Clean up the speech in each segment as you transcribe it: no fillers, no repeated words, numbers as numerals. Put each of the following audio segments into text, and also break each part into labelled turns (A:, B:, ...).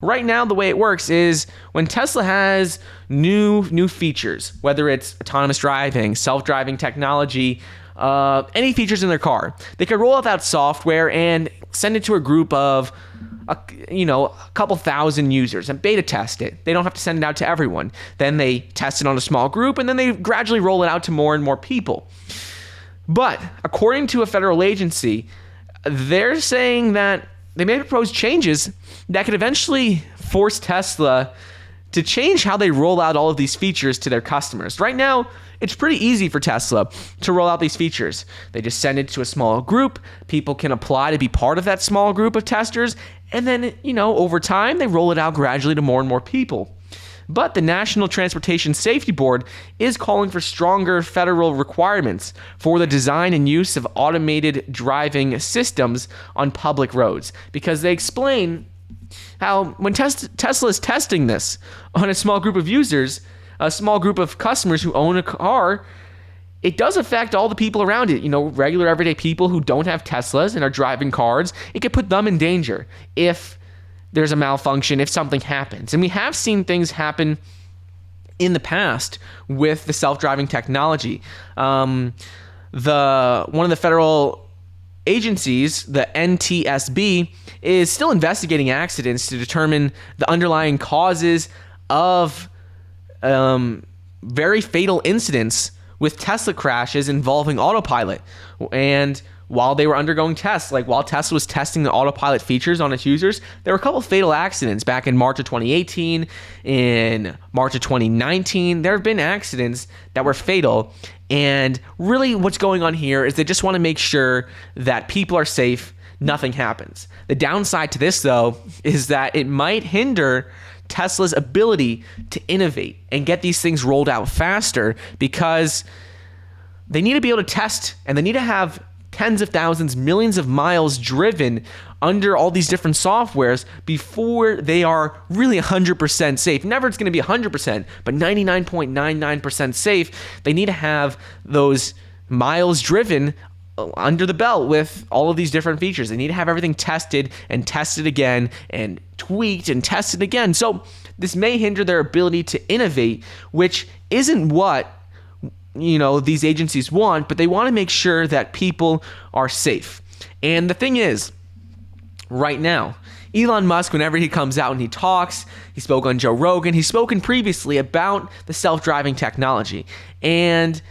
A: Right now, the way it works is when Tesla has new features, whether it's autonomous driving, self-driving technology, any features in their car, they could roll out that software and send it to a group of a couple thousand users and beta test it. They don't have to send it out to everyone. Then they test it on a small group, and then they gradually roll it out to more and more people. But according to a federal agency, they're saying that they may propose changes that could eventually force Tesla to change how they roll out all of these features to their customers. Right now, it's pretty easy for Tesla to roll out these features. They just send it to a small group. People can apply to be part of that small group of testers. And then, over time, they roll it out gradually to more and more people. But the National Transportation Safety Board is calling for stronger federal requirements for the design and use of automated driving systems on public roads, because they explain how when Tesla is testing this on a small group of users, a small group of customers who own a car, it does affect all the people around it. Regular everyday people who don't have Teslas and are driving cars. It could put them in danger if there's a malfunction, if something happens. And we have seen things happen in the past with the self-driving technology. One of the federal agencies, the NTSB, is still investigating accidents to determine the underlying causes of very fatal incidents with Tesla crashes involving Autopilot. And while they were undergoing tests, like while Tesla was testing the Autopilot features on its users, there were a couple of fatal accidents back in March of 2018, in March of 2019. There have been accidents that were fatal. And really what's going on here is they just want to make sure that people are safe, nothing happens. The downside to this, though, is that it might hinder Tesla's ability to innovate and get these things rolled out faster, because they need to be able to test and they need to have tens of thousands, millions of miles driven under all these different softwares before they are really 100% safe. Never it's going to be 100%, but 99.99% safe. They need to have those miles driven under the belt with all of these different features. They need to have everything tested and tested again and tweaked and tested again. So this may hinder their ability to innovate, which isn't what these agencies want, but they want to make sure that people are safe. And the thing is, right now, Elon Musk, whenever he comes out and he talks, he spoke on Joe Rogan, he's spoken previously about the self-driving technology. And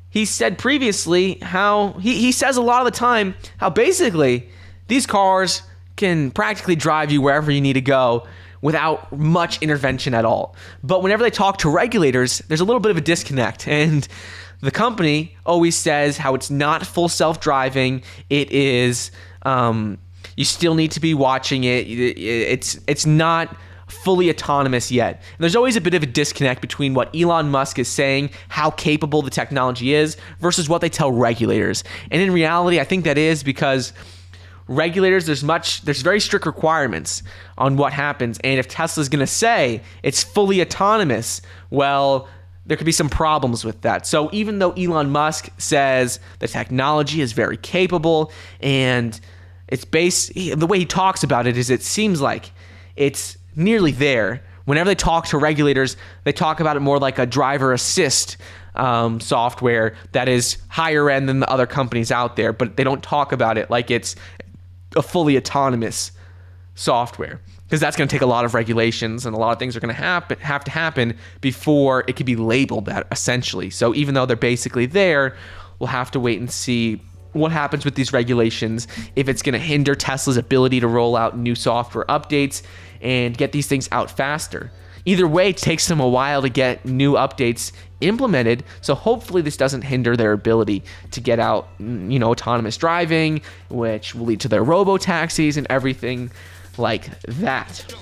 A: he said previously how he says a lot of the time how basically these cars can practically drive you wherever you need to go without much intervention at all. But whenever they talk to regulators, there's a little bit of a disconnect. And the company always says how it's not full self-driving. It is, you still need to be watching it. It's not fully autonomous yet. And there's always a bit of a disconnect between what Elon Musk is saying, how capable the technology is, versus what they tell regulators. And in reality, I think that is because regulators, there's very strict requirements on what happens. And if Tesla's going to say it's fully autonomous, well, there could be some problems with that. So even though Elon Musk says the technology is very capable and the way he talks about it is it seems like it's nearly there. Whenever they talk to regulators, they talk about it more like a driver assist software that is higher end than the other companies out there, but they don't talk about it like it's a fully autonomous software, because that's going to take a lot of regulations and a lot of things are going to have to happen before it can be labeled that, essentially. So even though they're basically there, we'll have to wait and see what happens with these regulations, if it's going to hinder Tesla's ability to roll out new software updates and get these things out faster. Either way, it takes them a while to get new updates implemented, so hopefully this doesn't hinder their ability to get out, autonomous driving, which will lead to their robo-taxis and everything like that.